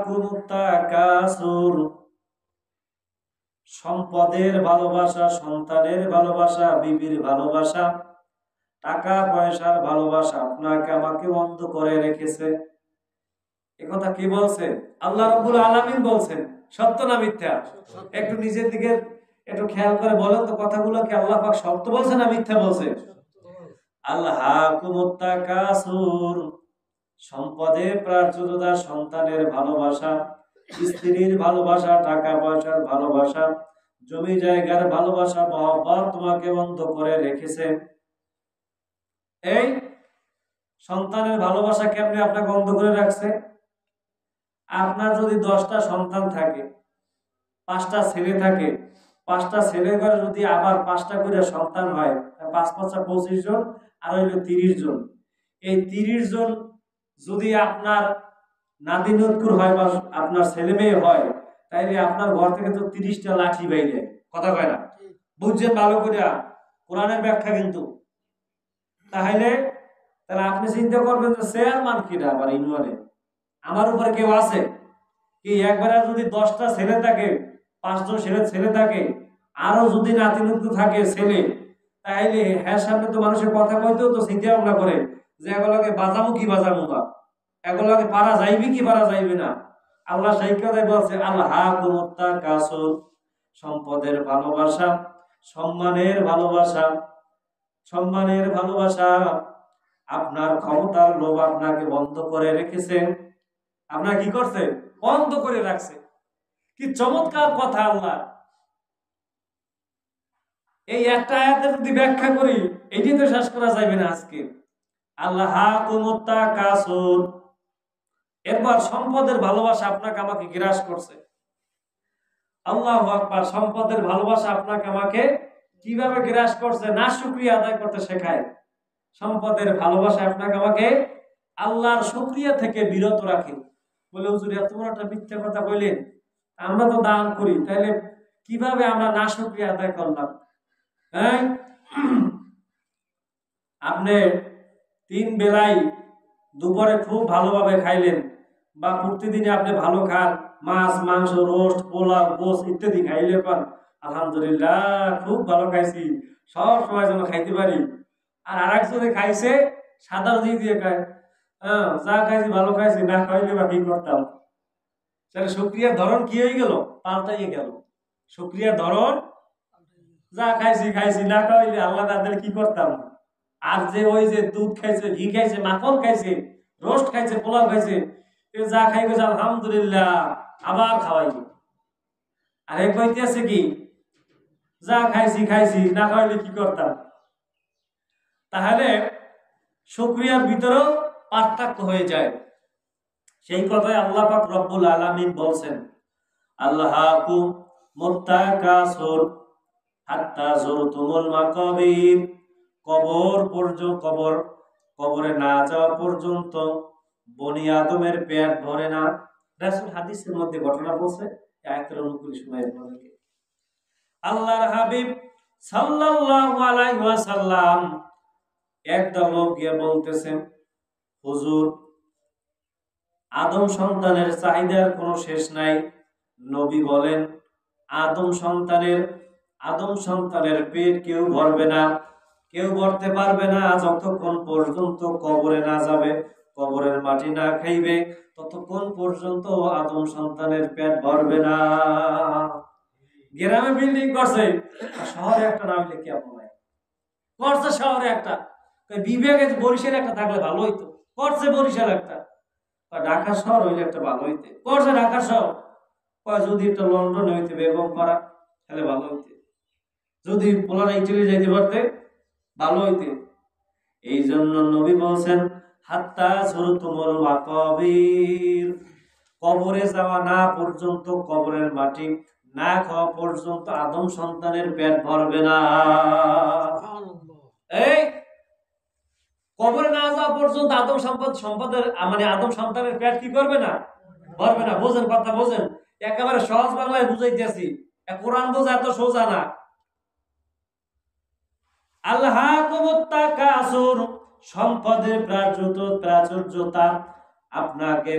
আলহাকুমুত তাকাসুর, সম্পদের ভালোবাসা, সন্তানের ভালোবাসা, বিবির ভালোবাসা, টাকা পয়সার ভালোবাসা আপনাকে আমাকে অন্ধ করে রেখেছে। একথা কি বলছেন? আল্লাহ রাব্বুল আলামিন বলছেন। সত্য না মিথ্যা? একটু নিজের দিকে একটু খেয়াল করে বলেন তো, কথাগুলো কি আল্লাহ পাক সত্য বলছে না মিথ্যা বলছে? আলহাকুমুত তাকাসুর, সম্পদের প্রাচুর্যতা, সন্তানের ভালোবাসা, স্ত্রীর ভালোবাসা, টাকা পয়সার ভালোবাসা, জমি জায়গার ভালোবাসা, মহব্বত তোমাকে অন্ধ করে রেখেছে। এই সন্তানের ভালোবাসা কেমনে আপনাকে অন্ধ করে রাখছে? আপনার যদি 10টা সন্তান থাকে, 5টা ছেলে থাকে, 5টা ছেলে ঘরে যদি আবার 5টা করে সন্তান হয়, 5 5 25 জন, আর হইল 30 জন। এই 30 জন যদি আপনার নাতি নতকুর হয় বা আপনার ছেলে মেয়ে হয়, তাইলে আপনার ঘর থেকে তো 30টা লাঠি বাইরে। কথা কয় না? বুঝছেন ভালো করে? কোরআনের ব্যাখ্যা কিন্তু। তাহলে আপনি চিন্তা করবেন যে চেয়ারম্যান কিনা আবার ইউনিয়নে, আমার উপরে কেউ আছে কি? একবারে যদি 10টা ছেলে থাকে, 5জন ছেলে থাকে, আরো যদি নাতি নতকু থাকে ছেলে, তাইলে হ্যাঁ সামনে তো মানুষের কথা কইতেও তো চিন্তা ভাবনা করে যে এগুলোকে বাজামু কি বাজামু না, এগুলোকে পারা যাইবে কি পারা যাইবে না। আল্লাহ সেই কথাই বলছে, আলহাকুমুত তাকাসুর, সম্পদের ভালোবাসা, সম্মানের ভালোবাসা, সম্মানের ভালোবাসা, আপনার ক্ষমতার লোভ আপনাকে বন্ধ করে রেখেছে। আপনার কি করছে? বন্ধ করে রাখছে। কি চমৎকার কথা আল্লাহ! এই একটা আয়াতে যদি ব্যাখ্যা করি, এটি তো শেষ করা যাবে না আজকে। আলহাকুমুত তাকাসুর, এরপর সম্পদের ভালোবাসা আপনাকে আমাকে গ্রাস করছে। আল্লাহু আকবার! সম্পদের ভালোবাসা আপনাকে আমাকে কিভাবে গ্রাস করছে? না শুকরিয়া আদায় করতে শেখায়। সম্পদের ভালোবাসা আপনাকে আমাকে আল্লাহর শুকরিয়া থেকে বিরত রাখে। বলে হুজুর এত বড় একটা মিথ্যা কথা কইলেন, আমরা তো দান করি, তাহলে কিভাবে আমরা না শুকরিয়া আদায় করলাম? হ্যাঁ, আপনি 3 বেলাই দুপুরে খুব ভালোভাবে খাইলেন, বা প্রতিদিনে আপনি ভালো খান, মাছ মাংস রোস্ট পোলাও গোস ইত্যাদি খাইলে পান, আলহামদুলিল্লাহ খুব ভালো খাইছি, সব সময় যেন খাইতে পারি। আর আরেকজনে খাইছে সাদা দিয়ে খায়, হ্যাঁ যা খাইছি ভালো খাইছি, না খাইলে বা কি করতাম? তাহলে শুকরিয়ার ধরন কি হয়ে গেল? পাল্টাইয়ে গেল। শুকরিয়ার ধরন, যা খাইছি খাইছি, না খাইলে আল্লাহ না দিলে কি করতাম? আর যে ওই যে দুধ খাইছে, ঘি খাইছে, মাখন খাইছে, রোস্ট খাইছে, পোলাও খাইছে, যা খাই গেছে আলহামদুলিল্লাহ, আবার খাওয়াইবে। আর এ কইতেছে কি, যা খাইছি খাইছি, না খাইলে কি করতাম? তাহলে শুকরিয়ার ভিতরেও পার্থক্য হয়ে যায়। সেই কথাই আল্লাহ পাক রব্বুল আলামিন বলছেন, আল্লাহাকুমুত তাকাসুর হাত্তা যুরতুমুল মাকাবির, কবর পর্যন্ত, কবরে না যাওয়া পর্যন্ত বনি আদমের পেট ভরে না। রাসূল হাদিসের মধ্যে ঘটনা বলছে, আয়াতের অনুকূল শোনায় আপনাদেরকে। আল্লাহর হাবিব সাল্লাল্লাহু আলাইহি ওয়াসাল্লাম একদল লোক গিয়ে বলতেছেন, হুজুর আদম সন্তানের চাহিদার কোনো শেষ নাই। নবী বলেন, আদম সন্তানের পেট কেউ ভরবে না, কেউ ভরতে পারবে না যতক্ষণ পর্যন্ত কবরে না যাবে, কবরের মাটি না খাইবে, ততক্ষণ পর্যন্ত আদম সন্তানের পেট ভরবে না। গ্রামে বিল্ডিং করছে, শহরে একটা না হইলে কি আপনার করছে? শহরে একটা বিবেকে বরিশালে একটা থাকলে ভালো হইতো, করছে বরিশাল একটা, ঢাকা শহর হইলে একটা ভালো হইতে, করছে ঢাকা শহর। যদি একটা লন্ডন হইতে বেগম পাড়া, তাহলে ভালো হইতে, যদি পোলারা ইটালি যাইতে পারতে ভালো হইতে। এই জন্য নবী বলছেন, হাত্তা যুরতুমুল মাকাবির, কবরে যাওয়া না পর্যন্ত, কবরের মাটি না খাওয়া পর্যন্ত আদম সন্তানের পেট ভরবে না। এই কবরে না যাওয়া পর্যন্ত আদম সম্পদের মানে আদম সন্তানের পেট কি করবে না? ভরবে না। বোঝেন কথা, বোঝেন? একেবারে সহজ বাংলায় বুঝাইতেছি, কোরআন বোঝা এত সোজা না। আলহাকুমুত তাকাসুর, সম্পদের প্রাচুর্যতা আপনাকে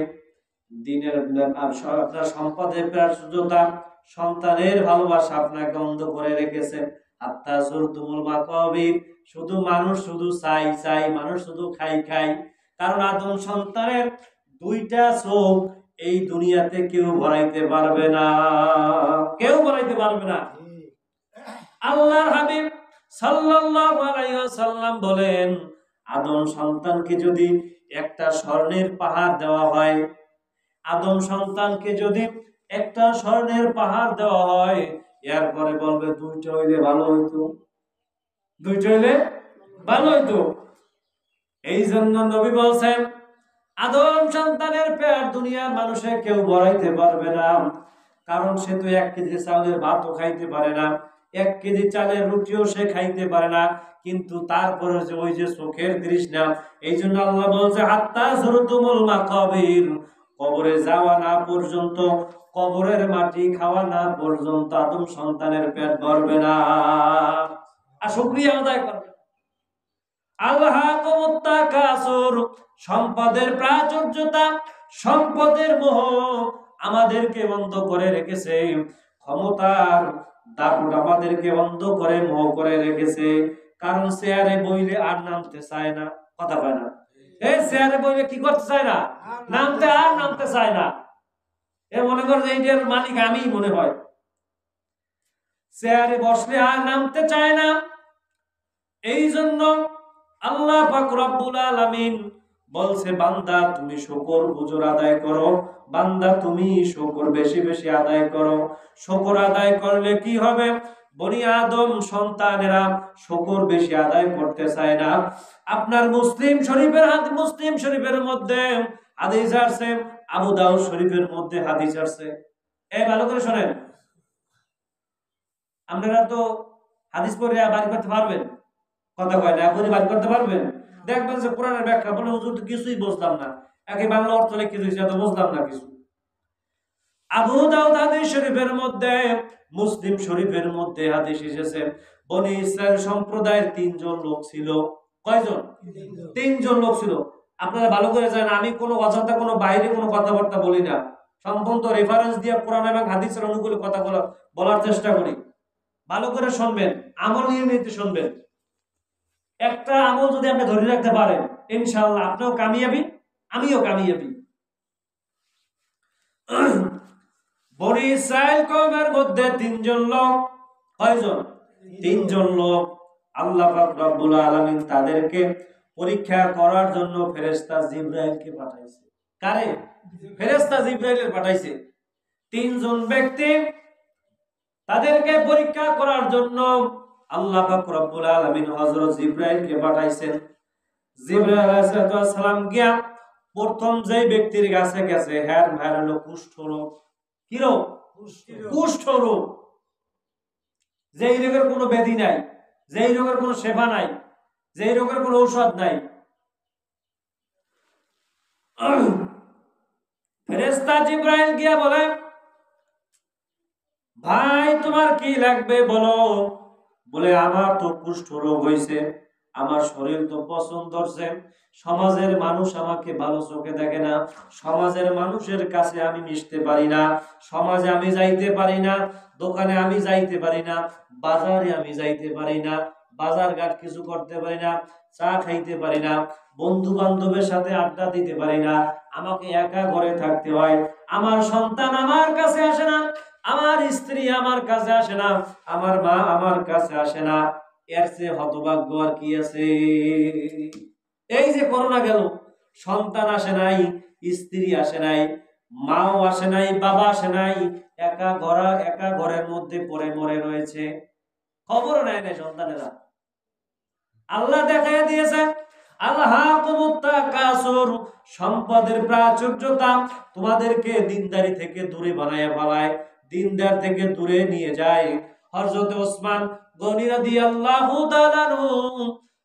দিনের আপনার সম্পদের প্রাচুর্যতা, সন্তানের ভালোবাসা আপনাকে অন্ধ করে রেখেছে। আত্মা জুরতুমুল মাকাবির, শুধু মানুষ শুধু চাই চাই, মানুষ শুধু খাই খাই। কারণ আদম সন্তানের দুইটা চোখ এই দুনিয়াতে কেউ ভরাইতে পারবে না, কেউ ভরাইতে পারবে না। আল্লাহর হাবিব সাল্লাল্লাহু আলাইহি ওয়াসাল্লাম বলেন, আদম সন্তানকে যদি একটা স্বর্ণের পাহাড় দেওয়া হয়, আদম সন্তানকে যদি একটা স্বর্ণের পাহাড় দেওয়া হয়, এরপরে বলবে দুইটা হইলে ভালো হইতো, দুইটা হইলে ভালো হইতো। এই জন্য নবী বলছেন, আদম সন্তানের পেট দুনিয়ার মানুষে কেউ ভরাইতে পারবে না। কারণ সে তো 1 কেজি চালের ভাতও খাইতে পারে না, 1 কেজি চালের রুটিও সে খাইতে পারে না। কিন্তু তারপরে যে ওই যে চোখের তৃষ্ণা, এই জন্য আল্লাহ বলছে হাত্তা যুরতুমুল মাকাবির, কবরে যাওয়া না পর্যন্ত, কবরের মাটি খাওয়া না পর্যন্ত আদম সন্তানের পেট ভরবে না। আর শুকরিয়া আদায় করবে। সম্পদের প্রাচুর্যতা, সম্পদের মোহ আমাদেরকে বন্ধ করে রেখেছে, ক্ষমতার দাপট আমাদেরকে বন্ধ করে মোহ করে রেখেছে। কারণ চেয়ারে বইলে আর নামতে চায় না, কথা কয় না, এই চেয়ারে বইলে কি করতে চায় না, নামতে চায় না। এ মনে করে যে এইটার মালিক আমি, মনে হয় চেয়ারে বসলে আর নামতে চায় না। এই জন্য আল্লাহ পাক রব্বুল আলামিন বলছে, বান্দা তুমি শুকর গুজর আদায় করো, বান্দা তুমি শুকর বেশি বেশি আদায় করো। শুকর আদায় করলে কি হবে? বনি আদম সন্তানেরা শুকর বেশি আদায় করতে চায় না। আপনার মুসলিম শরীফের মধ্যে হাদিস আছে, আবু দাউদ শরীফের মধ্যে হাদিস আছে। এই ভালো করে শুনেন, আপনারা তো হাদিস পড়ে বাড়ি করতে পারবেন, কথা কয় না, এখনই বাড়ি করতে পারবেন। দেখবেন যে কোরআনের ব্যাখ্যা বলে হুজুর তো কিছুই বুঝলাম না, একে বাংলা অর্থ লিখে দিয়েছে, এত বুঝলাম না কিছু। আবু দাউদ হাদিস শরীফের মধ্যে, মুসলিম শরীফের মধ্যে হাদিস এসেছে, বনি ইসরাইল সম্প্রদায়ের 3 জন লোক ছিল। কয়জন? 3 জন লোক ছিল। আপনারা ভালো করে জানেন, আমি কোনো অযথা কোনো বাইরে কোনো কথাবার্তা বলি না, সম্পূর্ণ রেফারেন্স দিয়ে কোরআন এবং হাদিসের অনুকূলে কথা বলার চেষ্টা করি। ভালো করে শুনবেন, আমল নিয়মিত শুনবেন। একটা আমল যদি আপনি ধরে রাখতে পারেন, ইনশাআল্লাহ আপনিও কামিয়াবি, আমিও কামিয়াবি। বনি ইসরাইল কওমের মধ্যে 3 জন লোক, কয়জন? 3 জন লোক। আল্লাহ পাক রব্বুল আলামিন তাদেরকে পরীক্ষা করার জন্য ফেরেশতা জিবরাইলকে পাঠাইছে। কারে? ফেরেশতা জিবরাইলের পাঠাইছে। 3 জন ব্যক্তি, তাদেরকে পরীক্ষা করার জন্য আল্লাহ পাক রব্বুল আলামিন হযরত জিবরাইলকে পাঠাইছেন। জিবরাইল আলাইহিস সালাম গিয়া প্রথম যে ব্যক্তির কাছে গেছে, হ্যার হলো কুষ্ঠ রোগ। কি রোগ? কুষ্ঠ রোগ। যেই রোগের কোনো ব্যাধি নাই, যেই রোগের কোনো সেবা নাই, যেই রোগের কোনো ঔষধ নাই। ফেরেশতা জিবরাইল গিয়া বলে, ভাই তোমার কি লাগবে বলো। বলে, আমার তো কুষ্ঠ রোগ হয়েছে, আমার শরীর তো পছন্দ হচ্ছে, সমাজের মানুষ আমাকে ভালো চোখে দেখে না, সমাজের মানুষের কাছে আমি মিশতে পারি না, সমাজে আমি যাইতে পারি না, দোকানে আমি যাইতে পারি না, বাজারে আমি যাইতে পারি না, বাজার ঘাট কিছু করতে পারি না, চা খাইতে পারি না, বন্ধু বান্ধবের সাথে আড্ডা দিতে পারি না, আমাকে একা ঘরে থাকতে হয়, আমার সন্তান আমার কাছে আসে না, আমার স্ত্রী আমার কাছে আসে না, আমার মা আমার কাছে আসে না। এর চেয়ে হতভাগ্য আর কি আছে? এই যে করোনা গেল, সন্তান আসে নাই, স্ত্রী আসে নাই, মাও আসে নাই, বাবা আসে নাই, একা ঘরের মধ্যে পড়ে মরে রয়েছে, খবরও নেয় না সন্তানেরা। আল্লাহ দেখায় দিয়েছে, সম্পদের প্রাচুর্যতা তোমাদেরকে দিনদারি থেকে দূরে বানায় ফেলায়, দিনদার থেকে দূরে নিয়ে যায়। হযরত ওসমান গনি রাদিয়াল্লাহু তাআলা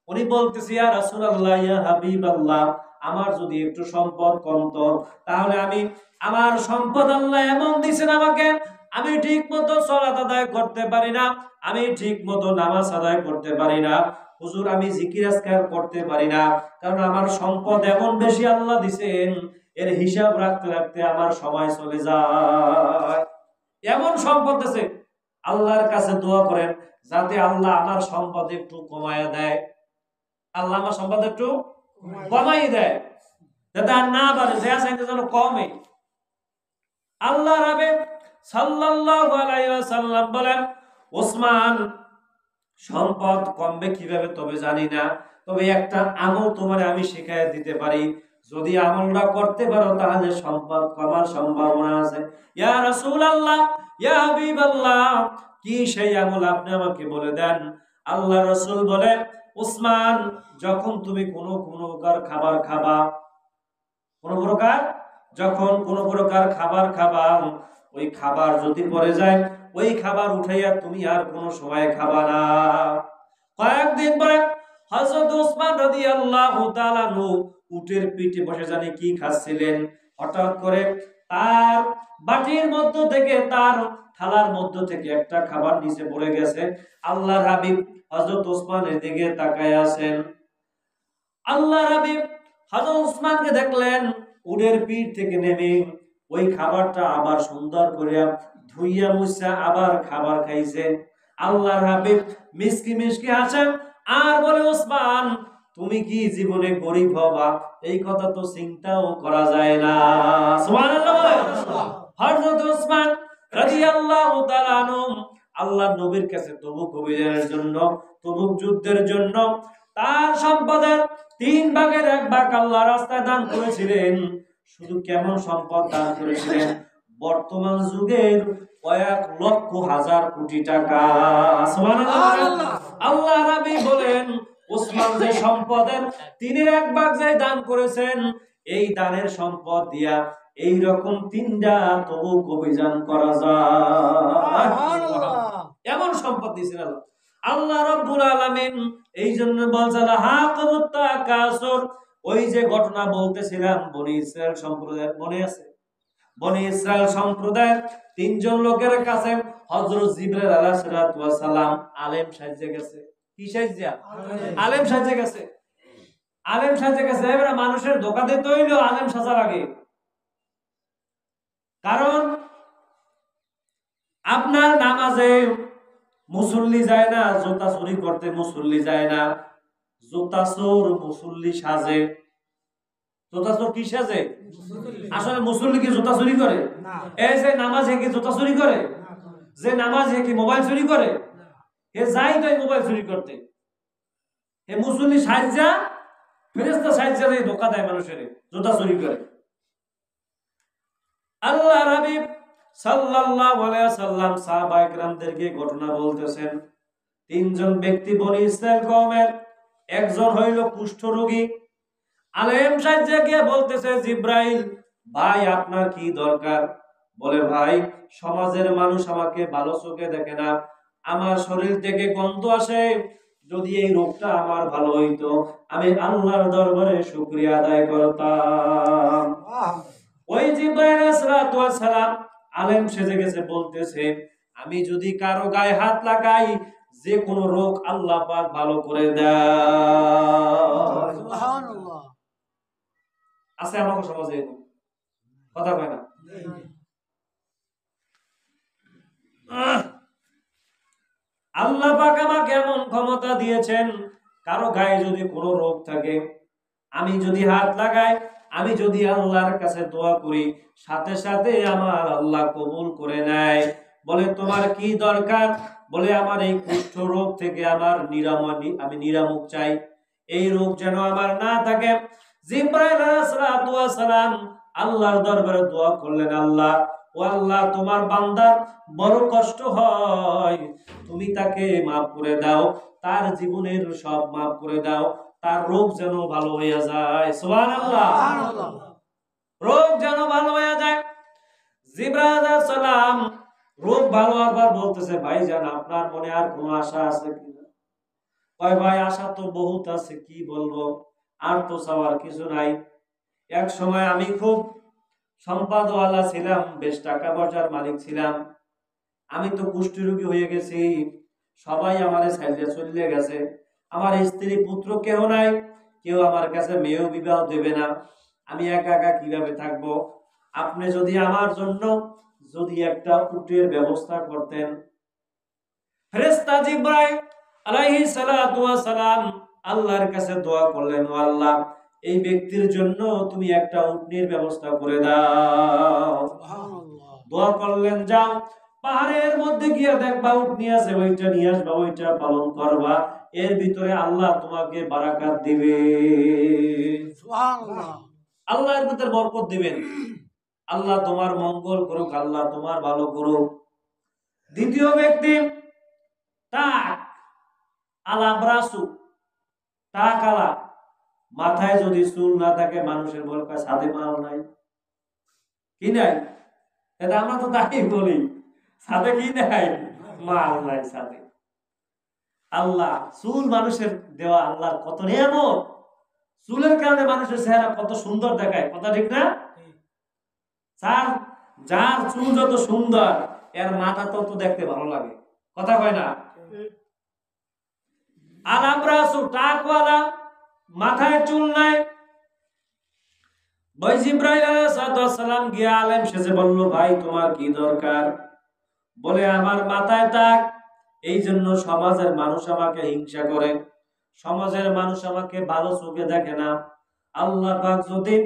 উনি বলতেছে, ইয়া রাসূলুল্লাহ, ইয়া হাবিবাল্লাহ, আমার যদি একটু সম্পদ কমতো, তাহলে আমি, আমার সম্পদ আল্লাহ এমন দিয়েছেন আমাকে, আমি ঠিক মতো সালাত আদায় করতে পারি না, আমি ঠিক মতো নামাজ আদায় করতে পারি না, হুজুর আমি জিকির আজকার করতে পারি না, কারণ আমার সম্পদ এমন বেশি আল্লাহ দিয়েছেন, এর হিসাব রাখতে রাখতে আমার সময় চলে যায়। এমন সম্পদ আছে, আল্লাহর কাছে দোয়া করেন যাতে আল্লাহ আমার সম্পদ একটু কমায় দেয়, আল্লাহ আমার সম্পদ একটু কমাই দেয়, যাতে আর না বাড়ে, যে চাইতে যেন কমে। আল্লাহ রাবে সাল্লাল্লাহু আলাইহি ওয়াসাল্লাম বলেন, ওসমান সম্পদ কমবে কিভাবে তবে জানি না, তবে একটা আমল তোমার আমি শিখাই দিতে পারি, যদি আমলটা করতে পারো তাহলে সম্পদ কমার সম্ভাবনা আছে। ইয়া রাসূলুল্লাহ, ইয়া হাবিবাল্লাহ, কি সেই আমল আপনি আমাকে বলে দেন। আল্লাহ রাসূল বলেন, ওসমান যখন তুমি কোনো প্রকার খাবার খাবা, কোনো প্রকার যখন কোনো প্রকার খাবার খাবা, ওই খাবার যদি পড়ে যায় ওই খাবার উঠাইয়া তুমি আর কোনো সময় খাবা না। কয়েকদিন পরে হযরত ওসমান রাদিয়াল্লাহু তাআলা নু উটের পিঠে বসে জানি কি খাচ্ছিলেন, হঠাৎ করে তার বাটির মধ্য থেকে, তার থালার মধ্য থেকে একটা খাবার নিচে পড়ে গেছে। আল্লাহর হাবিব হযরত ওসমানের দিকে তাকায় আছেন। আল্লাহর হাবিব হযরত ওসমানকে দেখলেন উটের পিঠ থেকে নেমে ওই খাবারটা আবার সুন্দর করে ধুইয়া মুছা আবার খাবার খাইছে। আল্লাহর হাবিব মিসকি মিসকি হাসেন আর বলে, ওসমান তুমি কি জীবনে গরিব হবা এই কথা তো চিন্তাও করা যায় না। সুবহানাল্লাহ বলেন। হযরত ওসমান রাদিয়াল্লাহু তাআলা আনহু আল্লাহর নবীর কাছে তবুক অভিযানের জন্য, তবুক যুদ্ধের জন্য তার সম্পদের 3 ভাগের 1 ভাগ আল্লাহর রাস্তায় দান করেছিলেন। শুধু কেমন সম্পদ দান করেছিলেন, বর্তমান যুগের কয়েক লক্ষ হাজার কোটি টাকা। সুবহানাল্লাহ। আল্লাহ রাব্বি বলেন, ওসমান যে সম্পদের 3-এর 1 ভাগ যে দান করেছেন, এই দানের সম্পদ দিয়া এই রকম 3টা তবুক অভিযান করা যায়। এমন সম্পদ দিয়েছেন আল্লাহ। আল্লাহ রাব্বুল আলামিন এই জন্য বলছেন হাকুমুত তাকাসুর, ওই যে ঘটনা বলতেছিলাম বনি ইসরাইল সম্প্রদায়ের, মনে আছে? বনি ইসরাইল সম্প্রদায়ের 3 জন লোকের কাছে হযরত জিবরাইল আলাইহিস সালাতু ওয়াস সালাম আলেম সাজে গেছে। কি সাজে? আলেম সাজে গেছে। আলেম সাজে গেছে। এবারে মানুষের ধোঁকা দিতে হইলো আলেম সাজার আগে। কারণ আপনার নামাজে মুসল্লি যায় না, জুতা চুরি করতে মুসল্লি যায় না, জুতা চোর মুসল্লি সাজে। জুতা চোর কি সাজে? আসলে মুসল্লি কি জুতা চুরি করে? এই যে নামাজে কি জুতা চুরি করে? যে নামাজে কি মোবাইল চুরি করে? এ যাই তো মোবাইল চুরি করতে। এ মুসল্লি সাজা, ফেরেশতা সাজা দিয়ে ধোঁকা দেয় মানুষের, জুতা চুরি করে। আল্লাহর হাবিব সাল্লাল্লাহু আলাইহি ওয়াসাল্লাম সাহাবায়ে কেরামদেরকে ঘটনা বলতেছেন। 3 জন ব্যক্তি বনি ইসরাইল কওমের, একজন হইল কুষ্ঠরোগী। আলেম সাহেবকে গিয়ে বলতেছে, জিব্রাইল ভাই আপনার কি দরকার? বলে, ভাই সমাজের মানুষ আমাকে ভালো চোখে দেখে না, আমার শরীর থেকে গন্ধ আসে, যদি এই রোগটা আমার ভালো হইতো আমি আল্লাহর দরবারে শুকরিয়া আদায় করতাম। ওই জিব্রাইল আলাইহিস সালাতু ওয়াস সালাম আলেম সেজে গেছে, বলতেছে আমি যদি কারো গায়ে হাত লাগাই যে কোনো রোগ আল্লাহ পাক ভালো করে দেয়। সুবহানাল্লাহ। আছে আমাদের সমাজে এরকম কথা কয় না? আল্লাহ পাক আমাকে এমন ক্ষমতা দিয়েছেন, কারো গায়ে যদি কোনো রোগ থাকে আমি যদি হাত লাগাই, আমি যদি আল্লাহর কাছে দোয়া করি, সাথে সাথে আমার আল্লাহ কবুল করে নেয়। বলে, তোমার কি দরকার? বলে, আমার এই কুষ্ঠ রোগ থেকে আমার নিরাময়, আমি নিরামুখ চাই, এই রোগ যেন আমার না থাকে। জিবরাইল আলাইহিস সালাতু ওয়াস সালাম আল্লাহর দরবারে দোয়া করলেন, আল্লাহ ও আল্লাহ তোমার বান্দার বড় কষ্ট হয়, তুমি তাকে মাফ করে দাও, তার জীবনের সব মাফ করে দাও, তার রোগ যেন ভালো হয়ে যায়। সুবহানাল্লাহ। রোগ যেন ভালো হয়ে যায়। জিবরাইল আলাইহিস সালাম রোগ ভালো হবার বলতেছে, ভাইজান আপনার মনে আর কোনো আশা আছে কিনা? কয়, ভাই আশা তো বহুত আছে, কি বলবো, আর তো চাওয়ার কিছু নাই। এক সময় আমি খুব সম্পদওয়ালা ছিলাম, বেশ টাকা পয়সার মালিক ছিলাম, আমি তো কুষ্ঠ রোগী হয়ে গেছি, সবাই আমারে ছাইড়া চলে গেছে, আমার স্ত্রী পুত্র কেউ নাই, কেউ আমার কাছে মেয়েও বিবাহ দেবে না, আমি একা একা কিভাবে থাকবো? আপনি যদি আমার জন্য যদি একটা উটের ব্যবস্থা করতেন। ফেরেশতা জিবরাইল আলাইহিস সালাতু ওয়াস সালাম আল্লাহর কাছে দোয়া করলেন, ও আল্লাহ, এই ব্যক্তির জন্য তুমি একটা উটনির ব্যবস্থা করে দাও। সুবহানাল্লাহ। দোয়া করলেন, যাও পাহাড়ের মধ্যে গিয়ে দেখবা উটনি আছে, ওইটা নিয়ে আসবা, ওইটা পালন করবা, এর ভিতরে আল্লাহ তোমাকে বারাকাত দিবে। সুবহানাল্লাহ। আল্লাহর ভিতরে বরকত দিবেন। আল্লাহ তোমার মঙ্গল করুক, আল্লাহ তোমার ভালো করুক। দ্বিতীয় ব্যক্তি টাক আলা ব্রাসু, টাক আলা, মাথায় যদি চুল না থাকে, মানুষের বলে সাদে মাল নাই, কি নাই? এটা আমরা তো তাই বলি, সাদে কি নাই? মাল নাই সাদে। আল্লাহ চুল মানুষের দেওয়া আল্লাহর কত নিয়ামত। চুলের কারণে মানুষের চেহারা কত সুন্দর দেখায়, কথা ঠিক না? যার চুল যত সুন্দর, এর মাথা তত দেখতে ভালো লাগে, কথা কয় না? আলাব্রাসু, টাকওয়ালা, মাথায় চুল নাই। জিবরাইল আলাইহিস সালাম গিয়া আলেম সেজে বলল, ভাই তোমার কি দরকার? বলে, আমার মাথায় টাক, এই জন্য সমাজের মানুষ আমাকে হিংসা করে, সমাজের মানুষ আমাকে ভালো চোখে দেখে না। আল্লাহ পাক যদি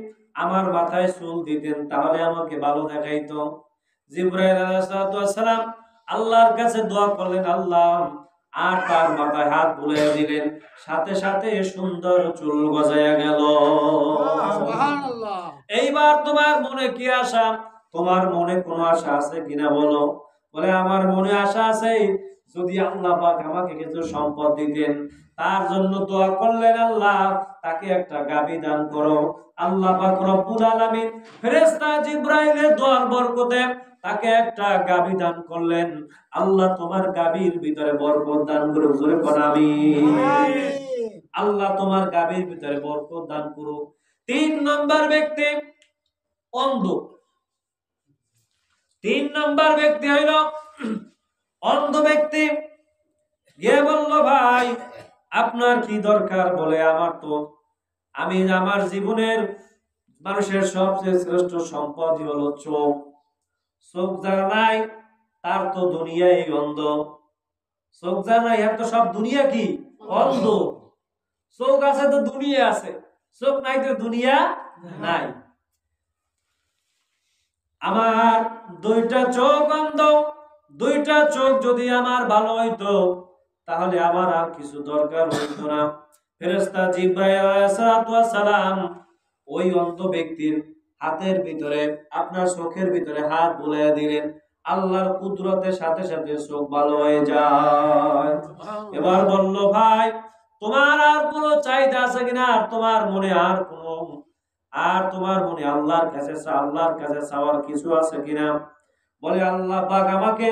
আমার মাথায় চুল দিতেন তাহলে আমাকে ভালো দেখাইতো। জিবরাইল আলাইহিস সালাম আল্লাহর কাছে দোয়া করলেন, আল্লাহ, আর তার মাথায় হাত বুলাইয়া দিলেন, সাথে সাথে সুন্দর চুল গজাইয়া গেল। সুবহানাল্লাহ। এইবার তোমার মনে কি আশা? তোমার মনে কোনো আশা আছে কিনা বলো? বলে, আমার মনে আশা আছে, যদি আল্লাহ পাক আমাকে কিছু সম্পদ দিতেন। তার জন্য দোয়া করলেন, আল্লাহ তাকে একটা গাভী দান করো। আল্লাহ পাক রব্বুল আলামিন ফেরেশতা জিবরাইলের দোয়ার বরকতে তাকে একটা গাভী দান করলেন। আল্লাহ তোমার গাভীর ভিতরে বরকত দান করুক, জোরে বল আমিন। আল্লাহ তোমার গাভীর ভিতরে বরকত দান করুক। 3 নম্বর ব্যক্তি অন্ধ। 3 নম্বর ব্যক্তি হইল অন্ধ ব্যক্তি। গিয়ে বলল, ভাই আপনার কি দরকার? বলে, আমি আমার জীবনের মানুষের সবচেয়ে শ্রেষ্ঠ সম্পদ হলো চোখ। চোখ যার নাই তার তো দুনিয়াই অন্ধ। চোখ যার নাই এর তো সব দুনিয়া কি অন্ধ। চোখ আছে তো দুনিয়া আছে, চোখ নাই তো দুনিয়া নাই। আমার 2টা চোখ অন্ধ, 2টা চোখ যদি আমার ভালো হইতো তাহলে আমার আর কিছু দরকার হইতো না। ফেরেশতা জিবরাইল আলাইহিস সালাম ওই অন্ধ ব্যক্তির হাতের ভিতরে, আপনার চোখের ভিতরে হাত বুলাইয়া দিলেন। আল্লাহর কুদরতের সাথে সাথে চোখ ভালো হয়ে যায়। এবার বলল, ভাই তোমার আর কোনো চাহিদা আছে কিনা? আর তোমার মনে আল্লাহর কাছে চাওয়ার কিছু আছে কিনা? বলে, আল্লাহ পাক আমাকে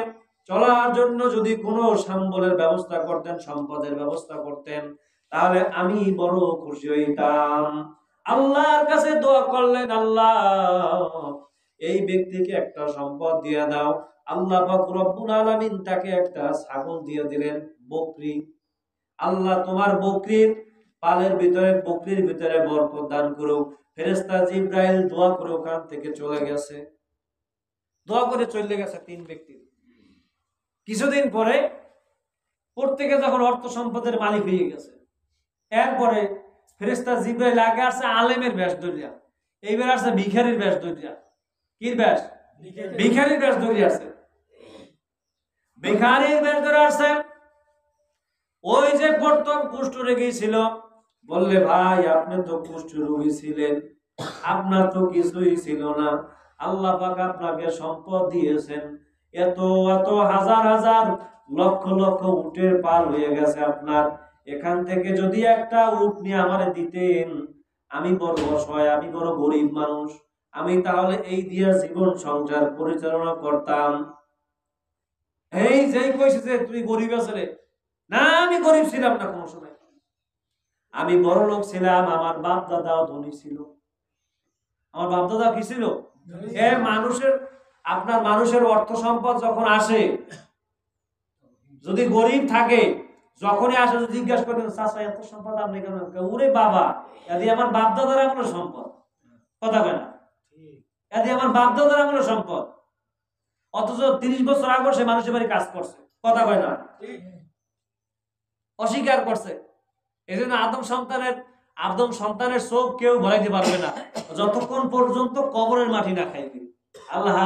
চলার জন্য যদি কোনো সম্বলের ব্যবস্থা করতেন, সম্পদের ব্যবস্থা করতেন, তাহলে আমি বড় খুশি হইতাম। আল্লাহর কাছে দোয়া করলেন, আল্লাহ এই ব্যক্তিকে একটা সম্পদ দিয়ে দাও। আল্লাহ পাক রব্বুল আলামিন তাকে একটা ছাগল দিয়ে দিলেন, বকরি। আল্লাহ তোমার বকরির ভিতরে বরকত দান করুক। ফেরেশতা জিবরাইল দোয়া করে ওখান থেকে চলে গেছে। দোয়া করে চলে গেছে 3 ব্যক্তি। কিছুদিন পরে প্রত্যেকে যখন অর্থ সম্পদের মালিক হয়ে গেছে, এরপরে ফেরেশতা জিবরাইল আগে আসছে আলেমের বেশ ধরিয়া, এইবার আসছে ভিখারির বেশ ধরিয়া। কি বেশ? ভিখারির বেশ ধরিয়া আছে। ভিখারির বেশ ধরে আসছে। ওই যে প্রথম কুষ্ঠ রোগী ছিল, বললে, ভাই আপনি তো কুষ্ঠ রোগী ছিলেন, আপনার তো কিছুই ছিল না। আল্লাহ পাক আপনাকে সম্পদ দিয়েছেন, এত এত হাজার হাজার লক্ষ লক্ষ উটের পাল হয়ে গেছে আপনার। এখান থেকে যদি একটা উট নিয়ে আমারে দিতেন, আমি বড় অসহায়, আমি বড় গরিব মানুষ, আমি তাহলে এই দিয়ে জীবন সংসার পরিচালনা করতাম। এই যেই কইছে যে তুই গরিব আছিস, না আমি গরিব ছিলাম না কোনো সময়, আমি বড় লোক ছিলাম। আমার বাপ দাদাও ধনী ছিল। আমার বাপ দাদা কি ছিল? মানুষের অর্থ সম্পদ যখন আসে, যদি গরিব থাকে, যখনই আসে জিজ্ঞাসা করেন, চাচা এত সম্পদ আপনি কেন? ওরে বাবা, এদি আমার বাপ দাদার আপনার সম্পদ। কথা কয় না? এতে আমার বাপ দাদার আমলের সম্পদ, অথচ 30 বছর আগে সে মানুষের বাড়ি কাজ করছে। কথা কয় না? অস্বীকার করছে। এই জন্য আদম সন্তানের চোখ কেউ ভরাইতে পারবে না যতক্ষণ পর্যন্ত কবরের মাটি না খাইবে। আল্লাহ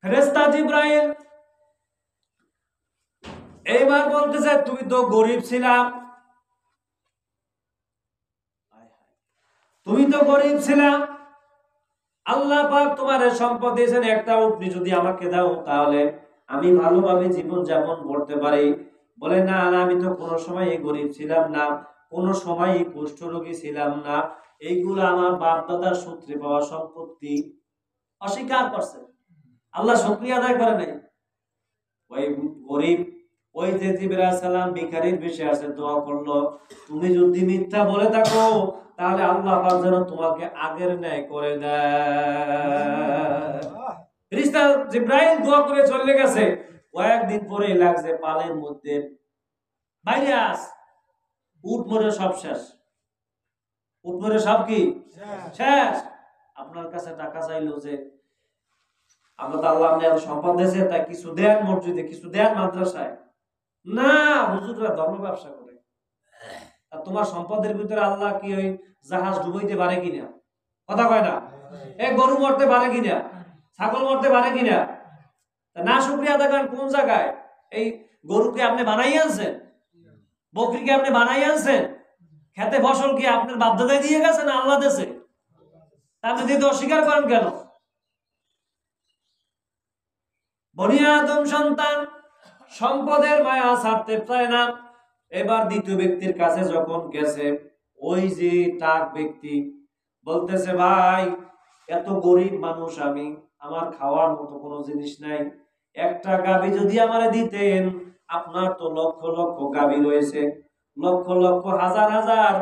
ফেরেশতা জিবরাইল এইবার বলতেছে, তুমি তো গরিব ছিলাম, আল্লাহ পাক তোমার সম্পদ দিয়েছেন, একটা উটনি যদি আমাকে দাও তাহলে আমি ভালোভাবে জীবন যাপন করতে পারি। বলে, না না, আমি তো কোনো সময় গরিব ছিলাম না, কোনো সময় কুষ্ঠরোগী ছিলাম না, এইগুলো আমার বাপ দাদার সূত্রে পাওয়া সম্পত্তি। অস্বীকার করছে, আল্লাহ শুকরিয়া আদায় করে নাই। ওই গরিব, ওই যে জিবরাইল আলাইহিস সালাম ভিখারির বেশে আসে দোয়া করলো, তুমি যদি মিথ্যা বলে থাকো তাহলে আল্লাহ পাক যেন তোমাকে আগের ন্যায় করে দেয়। ফেরেশতা জিবরাইল দোয়া করে চলে গেছে। কয়েকদিন পরে লাগছে পালের মধ্যে বাইরে আস, উট মরে সব শেষ, উট মরে সব কি শেষ। আপনার কাছে টাকা চাইলো যে আল্লাহ আপনি এত সম্পদ দিয়েছে, তাই কিছু দেন মসজিদে, কিছু দেন মাদ্রাসায়। না, হুজুররা ধর্ম ব্যবসা করে। আর তোমার সম্পদের ভিতরে আল্লাহ কি ওই জাহাজ ডুবাইতে পারে কিনা? কথা কয় না? গরু মরতে পারে কিনা? ছাগল মরতে পারে কিনা? না শুকরিয়া আদায় করেন কোন জায়গায়? এই গরুকে আপনি বানাই আনছেন, বকরিকে আপনি বানাই আনছেন, খেতে ফসল কি আপনার বাপদাদাই দিয়ে গেছে না আল্লাহ দেশে? আপনি দিতে অস্বীকার করেন কেন? বনি আদম সন্তান সম্পদের মায়া ছাড়তে চায় না। এবার দ্বিতীয় ব্যক্তির কাছে যখন গেছে, ওই যে টাক ব্যক্তি বলতেছে, ভাই এত গরিব মানুষ আমি, আমার খাওয়ার মতো কোনো জিনিস নাই, একটা গাভী যদি আমারে দিতেন, আপনার তো লক্ষ লক্ষ গাভী রয়েছে, লক্ষ লক্ষ হাজার হাজার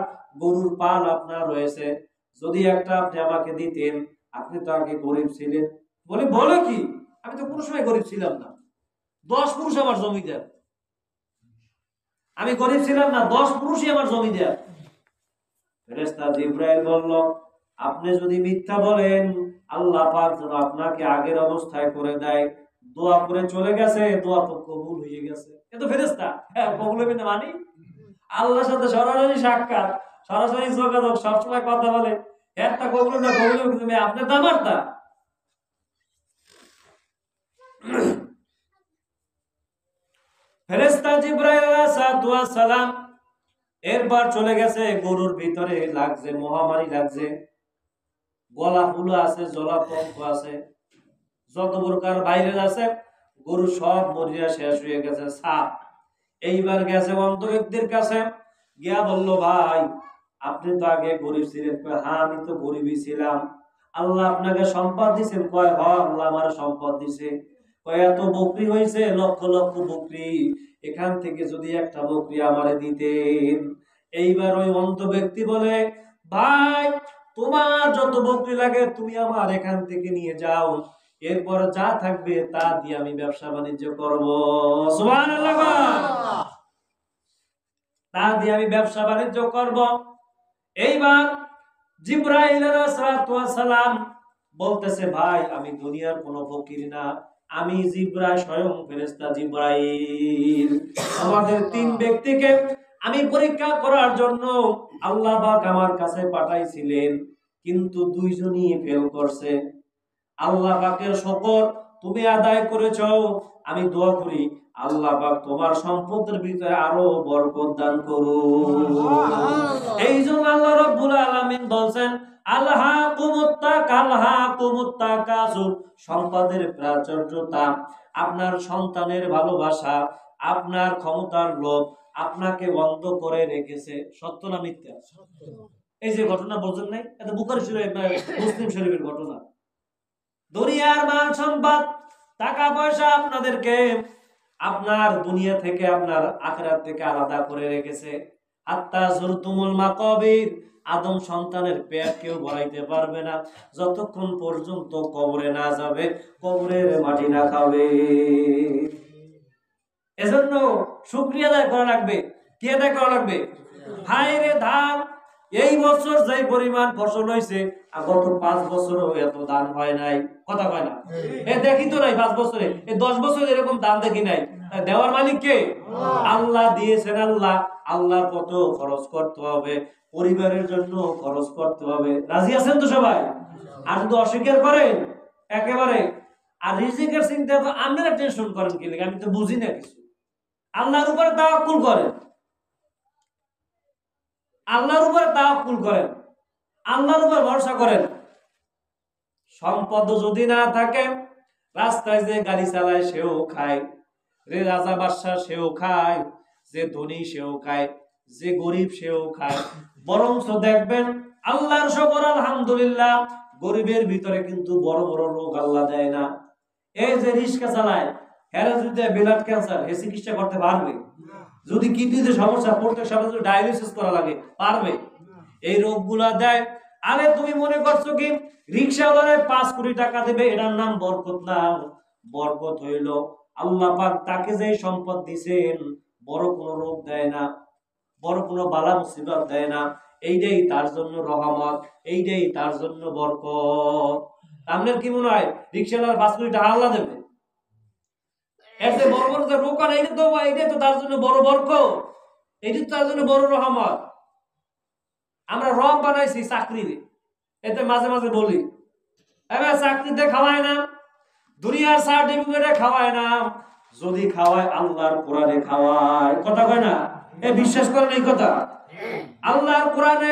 গরুর পাল আপনার রয়েছে, যদি একটা আপনি আমাকে দিতেন, আপনি তো আগে গরিব ছিলেন। বলে কি, আমি তো কোনো সময় গরিব ছিলাম না, 10 পুরুষ আমার জমিদার, আমি গরিব ছিলাম না, 10 পুরুষই আমার জমিদার। ফেরেশতা জিবরাইল বলল, আপনি যদি মিথ্যা বলেন আল্লাহ পাক যেন আপনাকে আগের অবস্থায় করে দেয়। দোয়া করে চলে গেছে, দোয়া তো কবুল হয়ে গেছে। কিন্তু ফেরেশতা কবুল হবে না মানে? আল্লাহর সাথে সরাসরি সাক্ষাৎ, সরাসরি যোগাযোগ, সবসময় কথা বলে, একটা কবুল না কবুল হবে, আপনি দামারতা। ফেরেশতা জিবরাইল আলাইহিস সালাম এরপর চলে গেছে, গরুর ভিতরে লাগছে মহামারী, লাগছে গলা ফুলো আছে, জলাতঙ্ক আছে, যত প্রকার ভাইরাস আছে, গরু সব মরিয়া শেষ হয়ে গেছে, সাপ। এইবার গেছে অন্ধ ব্যক্তির কাছে, গিয়া বলল, ভাই আপনি তো আগে গরিব ছিলেন। হ্যাঁ, আমি তো গরিবই ছিলাম, আল্লাহ আপনাকে সম্পদ দিচ্ছেন। কয়, হ আল্লাহ আমার সম্পদ দিছে। কয়, এত বকরি হয়েছে, লক্ষ লক্ষ বকরি, এখান থেকে যদি একটা বকরি আমারে দিতেন। এইবার ওই অন্ধ ব্যক্তি বলে, ভাই তোমার যত বকরি লাগে তুমি আমার এখান থেকে নিয়ে যাও, এরপর যা থাকবে তা দিয়ে আমি ব্যবসা বাণিজ্য করবো। সুবহানাল্লাহ, তা দিয়ে আমি ব্যবসা বাণিজ্য করব। এইবার জিবরাইল আলাইহিস সালাম বলতেছে, ভাই আমি দুনিয়ার কোনো ফকির না, আমি জিবরাইল, স্বয়ং ফেরেশতা জিবরাইল। আমাদের 3 ব্যক্তিকে আমি পরীক্ষা করার জন্য আল্লাহ পাক আমার কাছে পাঠাইছিলেন, কিন্তু 2 জনই ফেল করছে। আল্লাহ পাকের শুকর তুমি আদায় করেছো, আমি দোয়া করি আল্লাহ পাক তোমার সম্পদের ভিতরে আরো বরকত দান করুন। এই জন্য আল্লাহ রাব্বুল আলামিন বলেন, সম্পদের প্রাচুর্যতা, আপনার সন্তানের ভালোবাসা, আপনার ক্ষমতার লোভ আপনাকে বন্ধ করে রেখেছে। সত্য না মিথ্যা? এই যে ঘটনা বলছেন নাই, এটা বুখারী শরীফ, মুসলিম শরীফের ঘটনা। দুনিয়ার মাল সম্পদ, টাকা পয়সা আপনাদেরকে আপনার দুনিয়া থেকে, আপনার আখিরাত থেকে আলাদা করে রেখেছে। হাত্তা যুরতুমুল মাকাবির, আদম সন্তানের পেট কেউ ভরাইতে পারবে না যতক্ষণ পর্যন্ত কবরে না যাবে, কবরের মাটি না খাবে। এজন্য শুকরিয়া আদায় করা লাগবে। কি আদায় করা লাগবে? হায় রে ধান, এই বছর যে পরিমাণ ফসল হয়েছে গত 5 বছরও এত দান হয় নাই। কথা কয় না? দেখি তো নাই 5 বছরে, 10 বছরে এরকম দান দেখি নাই। দেওয়ার মালিক কে? আল্লাহ দিয়েছেন। আল্লাহ, আল্লাহর কত খরচ করতে হবে, পরিবারের জন্য খরচ করতে হবে। রাজি আছেন তো সবাই? আর যদি অস্বীকার করেন একেবারে, আর রিজিকের চিন্তা তো আপনারা টেনশন করেন কি লাগে? আমি তো বুঝি না কিছু। আল্লাহর উপরে তাওয়াক্কুল করেন, আল্লাহর উপরে তাওয়াক্কুল করেন, আল্লাহর উপর ভরসা করেন। সম্পদ যদি না থাকে, রাস্তায় যে গাড়ি চালায় সেও খায়, রে রাজা বাদশা সেও খায়, যে ধনী সেও খায়, যে গরিব সেও খায়। বরঞ্চ দেখবেন আল্লাহর শুকর আলহামদুলিল্লাহ, গরিবের ভিতরে কিন্তু বড় বড় রোগ আল্লাহ দেয় না। এই যে রিক্সা চালায়, হেরে যদি ব্লাড ক্যান্সার, হে চিকিৎসা করতে পারবে? যদি কিডনিতে সমস্যা, প্রত্যেক সপ্তাহে যদি ডায়ালিসিস করা লাগে, পারবে? এই রোগগুলা দেয়। আরে তুমি মনে করছো কি রিক্সাওয়ালায় 5 কোটি টাকা দেবে, এটার নাম বরকত না? বরকত হইল আল্লাহ পাক তাকে যে সম্পদ দিয়েছেন, বড় কোনো রোগ দেয় না, বড় কোনো বালা মুসিবত দেয় না। এইটাই তার জন্য রহমত, এইটাই তার জন্য বরকত। আপনার কি মনে হয় রিক্সাওয়ালার 5 কোটি টাকা আল্লাহ দেবে? এর যে বড় বড় যে রোগ আর এইটা তো তার জন্য বড় বরকত, এইটা তো তার জন্য বড় রহমত। আমরা রব বানাইছি চাকরিরে, এতে মাঝে মাঝে বলি এবার চাকরিতে খাওয়ায় না, দুনিয়ার সার্টিফিকেটে খাওয়ায় না, যদি খাওয়ায় আল্লাহর কোরআনে খাওয়ায়। কথা কয় না? এ বিশ্বাস করেন এই কথা? আল্লাহর কোরআনে,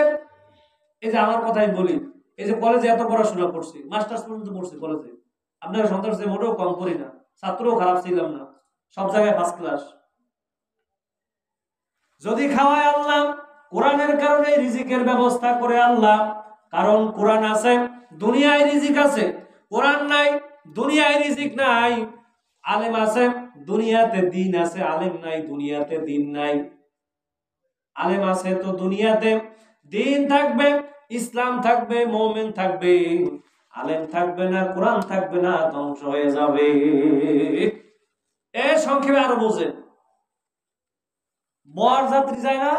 এই যে আমার কথাই বলি, এই যে কলেজে এত পড়াশোনা করছি, মাস্টার্স পর্যন্ত পড়ছি কলেজে, আপনার সন্তান যে মোটেও কম করি না, ছাত্রও খারাপ ছিলাম না, সব জায়গায় ফার্স্ট ক্লাস। যদি খাওয়ায় আল্লাহ, কোরআনের কারণে রিজিকের ব্যবস্থা করে আল্লাহ। কারণ কোরআন আছে, দুনিয়ায় রিজিক আছে। কোরআন নাই, দুনিয়ায় রিজিক নাই। আলেম আছে, দুনিয়াতে দিন আছে। আলেম নাই, দুনিয়াতে দিন নাই। আলেম আছে তো দুনিয়াতে দিন থাকবে, ইসলাম থাকবে, মুমিন থাকবে। আলেম থাকবে না, কোরআন থাকবে না, ধ্বংস হয়ে যাবে। এর সংক্ষেপে আরো বোঝেন। বরযাত্রী যায় না?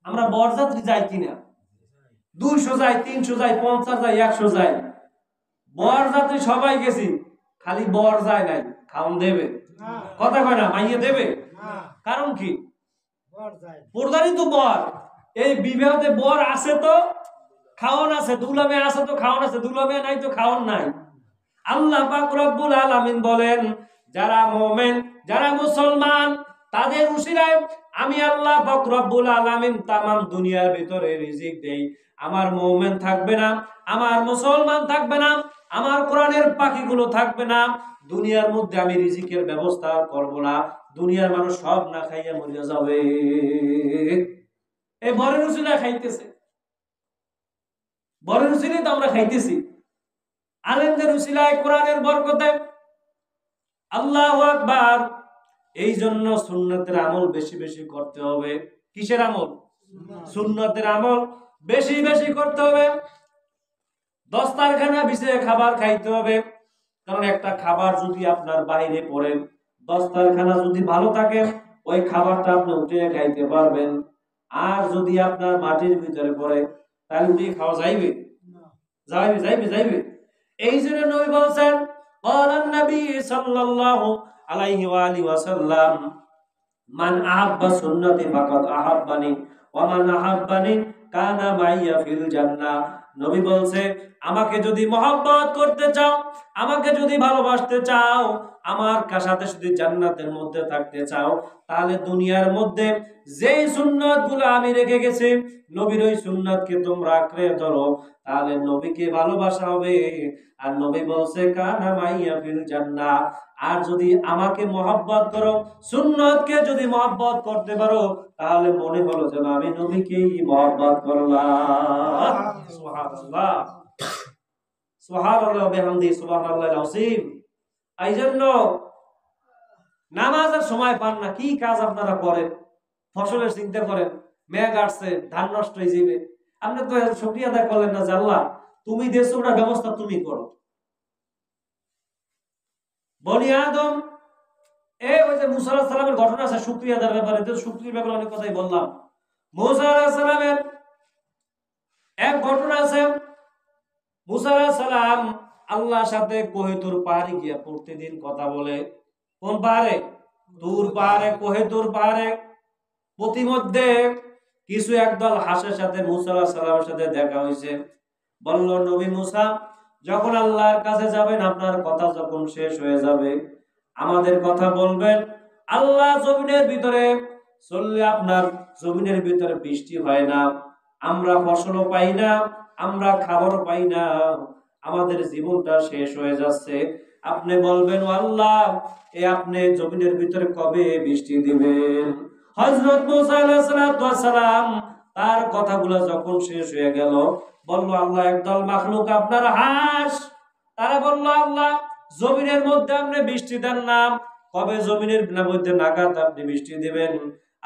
আমরা বরযাত্রী যাই কিনা? 200 যায়, 300 যায়, 50 যায়, 100 যায়। বরযাত্রী সবাই গেছি, খালি বর যায় নাই। খাওন দেবে? কথা কয় না? মাইয়ে দেবে? কারণ কি? প্রধানই তো বর। এই বিবাহতে বর আছে তো খাওন আছে, দুলামে আছে তো খাওন আছে, দুলামে নাই তো খাওন নাই। আল্লাহ পাক রব্বুল আলামিন বলেন, যারা মুমিন, যারা মুসলমান, তাদের উসিলায় আমি আল্লাহ পাক রব্বুল আলামিন তামাম দুনিয়ার ভিতরে রিজিক দেই। আমার মুমিন থাকবে না, আমার মুসলমান থাকবে না, আমার কোরআনের পাখিগুলো থাকবে না, দুনিয়ার মধ্যে আমি রিজিকের ব্যবস্থা করব না। দুনিয়ার মানুষ সব না খাইয়া মরিয়া যাবে। এই বরের উসিলায় খাইতেছে, বরের উসিলায় তো আমরা খাইতেছি। আলেমদের উসিলায়, কোরআনের বরকতে। আল্লাহু আকবার। এই জন্য সুন্নতের আমল বেশি বেশি করতে হবে। কিসের আমল? সুন্নতের আমল বেশি বেশি করতে হবে। দস্তারখানা বিছিয়ে খাবার খাইতে হবে। কারণ একটা খাবার যদি আপনার বাইরে পড়ে, দস্তারখানা যদি ভালো থাকে, ওই খাবারটা আপনি উঠে খাইতে পারবেন। আর যদি আপনার মাটির ভিতরে পড়ে, তাহলে উঠে খাওয়া যাইবে? যাইবে, যাইবে, যাইবে। এই জন্য নবী বলেছেন, ক্বালান নবী সাল্লাল্লাহু আলাইহি ওয়া আলিহি ওয়াসাল্লাম, মান আহাব্বা সুন্নতি ফাকাদ আহাব্বানি ওয়া মান আহাব্বানি কানা মাইয়া ফিল জান্নাহ। নবী বলছে, আমাকে যদি মহব্বত করতে চাও, আমাকে যদি ভালোবাসতে চাও, আমার সাথে যদি জান্নাতের মধ্যে থাকতে চাও, তাহলে দুনিয়ার মধ্যে যেই সুন্নতগুলো আমি রেখে গেছি, নবীর ওই সুন্নতকে তোমরা আঁকড়ে ধরো, তাহলে নবীকে ভালোবাসা হবে। আর নবী বলছে, কানা মাইয়া ফিল জান্নাহ। আর যদি আমাকে মহব্বত করো, সুন্নতকে যদি মহব্বত করতে পারো, তাহলে মনে হলো যেন আমি নবীকেই মহব্বত করলাম। সুবহানাল্লাহ, সুবহানাল্লাহ বিহামদি, সুবহানাল্লাহিল আযীম। এই জন্য নামাজের সময় পান না, কি কাজ আপনারা করেন? ফসলের চিন্তা করেন, মেঘ আসছে, ধান নষ্ট হয়ে যাবে। আপনি তো শুকরিয়া আদায় করলেন না যে আল্লাহ তুমি দিয়েছো, ওটার ব্যবস্থা তুমি করো। বনি আদম, ওই যে মুসা আলাইহিস সালামের ঘটনা আছে শুকরিয়া আদায়ের ব্যাপারে, তো শুকরিয়ার ব্যাপারে অনেক কথাই বললাম। মুসা আলাইহিস সালামের এক ঘটনা আছে। মুসা আলাইহিস সালাম আল্লাহর সাথে কোহে তুর পাহাড়ে গিয়া প্রতিদিন কথা বলে। কোন পাহাড়ে? তুর পাহাড়ে, কোহে তুর পাহাড়ে। প্রতিমধ্যে কিছু একদল হাঁসের সাথে মুসা আলাইহিস সালামের সাথে দেখা হয়েছে। বলল, নবী মুসা, যখন আল্লাহর কাছে যাবেন, আপনার কথা যখন শেষ হয়ে যাবে, আমাদের কথা বলবেন। আল্লাহ জমিনের ভিতরে চললে আপনার জমিনের ভিতরে বৃষ্টি হয় না, আমরা ফসলও পাই না, আমরা খাবারও পাই না, আমাদের জীবনটা শেষ হয়ে যাচ্ছে। আপনি বলবেন, ও আল্লাহ, আপনি জমিনের ভিতরে কবে বৃষ্টি দিবেন? হযরত মুসা আলাইহিস সালাম তার কথাগুলো যখন শেষ হয়ে গেল, বলল, আল্লাহ, একদল মাখলুক আপনার হাঁস, তারা বলল, আল্লাহ, জমিনের মধ্যে আপনি বৃষ্টি দেন না, কবে জমিনের মধ্যে নাগাদ আপনি বৃষ্টি দিবেন?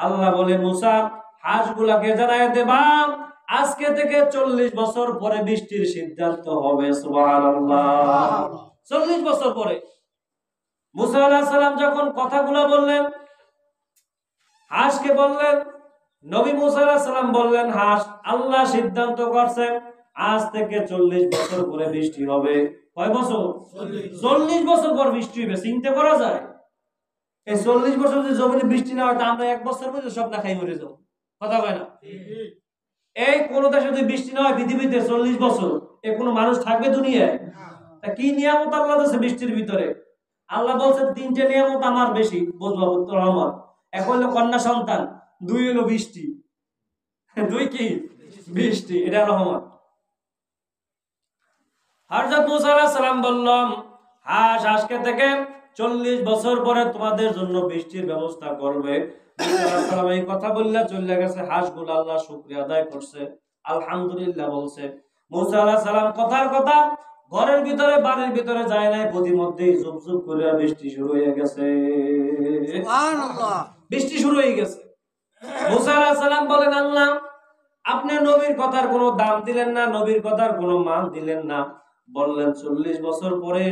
আল্লাহ বলে, মুসা, হাঁসগুলাকে জানায় দেবা, আজকে থেকে 40 বছর পরে বৃষ্টির সিদ্ধান্ত হবে। সুবহানাল্লাহ। 40 বছর পরে। মুসা আলাইহিস সালাম যখন কথাগুলো বললেন, হাঁসকে বললেন, নবী মুসা আলাইহিস সালাম বললেন, হাঁস, আল্লাহ সিদ্ধান্ত করছেন আজ থেকে 40 বছর পরে বৃষ্টি হবে। কয় বছর? 40 বছর পর বৃষ্টি হবে। চিন্তা করা যায়? এই 40 বছর যদি জমিনে বৃষ্টি না হয়, তা আমরা 1 বছর পরে সব না খাই মরে যাবো। কথা কয় না? এই কোন দেশে যদি বৃষ্টি না হয় পৃথিবীতে 40 বছর, কোনো মানুষ থাকবে দুনিয়ায়? তা কি নিয়ামত আল্লাহ দিয়েছে বৃষ্টির ভিতরে? আল্লাহ বলছেন, 3টে নিয়ামত আমার বেশি, বুঝবো রহমত। এক হলো কন্যা সন্তান, 2 হলো বৃষ্টি। 2 কি? বৃষ্টি। এটা রহমত। হযরত মুসা আলাইহিস সালাম বললাম, আজকে থেকে 40 বছর পরে তোমাদের জন্য বৃষ্টির ব্যবস্থা করবে। মুসা আলাইহিস সালাম এই কথা বললা চলে গেছে। হাঁসগুলো আল্লাহ শুকরিয়া আদায় করছে, আলহামদুলিল্লাহ বলছে। মুসা আলাইহিস সালাম কথার কথা ঘরের ভিতরে, বাড়ির ভিতরে যায় নাই, প্রতিমধ্যেই জুপ জুপ করে বৃষ্টি শুরু হয়ে গেছে। সুবহানাল্লাহ। বৃষ্টি শুরু হয়ে গেছে। মুসা আলাইহিস সালাম বলেন, আল্লাহ, আপনি নবীর কথার কোনো দাম দিলেন না, নবীর কথার কোনো মান দিলেন না। বললেন 40 বছর পরে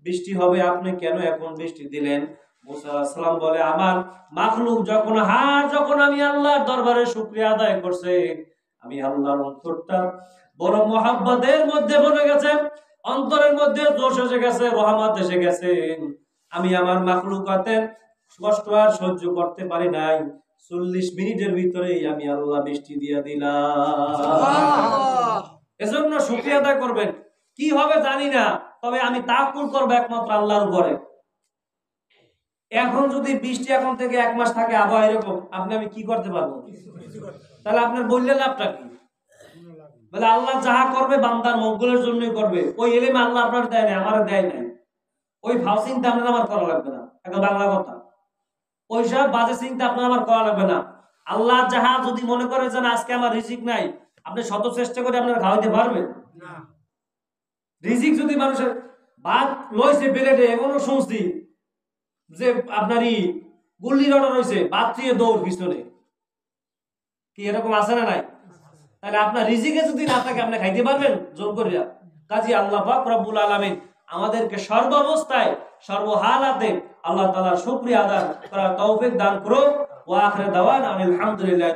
বৃষ্টি হবে, আপনি কেন এখন বৃষ্টি দিলেন? মুসা আলাইহিস সালাম বলে, আমার মাখলুক যখন আমি আল্লাহর দরবারে শুকরিয়া আদায় করছে, আমি আল্লাহর অন্তরটা বড় মুহাব্বতের মধ্যে ভরে গেছে, অন্তরের মধ্যে জোশ এসে গেছে, রহমত এসে গেছে। আমি আমার মাখলুকাতের কষ্ট আর সহ্য করতে পারি নাই। 40 মিনিটের ভিতরেই আমি আল্লাহ বৃষ্টি দিয়ে দিলাম। এজন্য শুকরিয়া আদায় করবেন। কি হবে জানি না, তবে আমি তাওয়াক্কুল করব একমাত্র আল্লাহর উপরে। এখন যদি বৃষ্টি এখন থেকে 1 মাস থাকে, আবহাওয়া এরকম, আমি কি করতে পারবো? তাহলে আপনার বললে লাভটা কি? বলে আল্লাহ যাহা করবে বান্দার মঙ্গলের জন্যই করবে। ওই এলেমে আল্লাহ আপনার দেয় নাই, আমার দেয় নাই। ওই ভাব চিন্তা আপনার আমার করা লাগবে না। এখন বাংলা কথা, ওইসব বাজে চিন্তা আপনার আমার করা লাগবে না। আল্লাহ যাহা যদি মনে করে যে আজকে আমার রিজিক নাই, আপনি শত চেষ্টা করে আপনার খাওয়াইতে পারবেন না। রিজিক যদি মানুষের ভাত লইছে প্লেটে, এমনও শুনছি যে আপনারই গুল্লির অর্ডার হয়েছে, ভাত দিয়ে দৌড় পিছনে। কি এরকম আছে না নাই? তাহলে আপনার রিজিকে যদি না থাকে, আপনি খাইতে পারবেন জোর করিয়া? কাজী আল্লাহ পাক রব্বুল আলামিন আমাদেরকে সর্বাবস্থায়, সর্বহালাতে আল্লাহ তাআলার শুকরিয়া আদায় করার তৌফিক দান করুন। ওয়া আখিরু দাওয়ানা আলহামদুলিল্লাহ।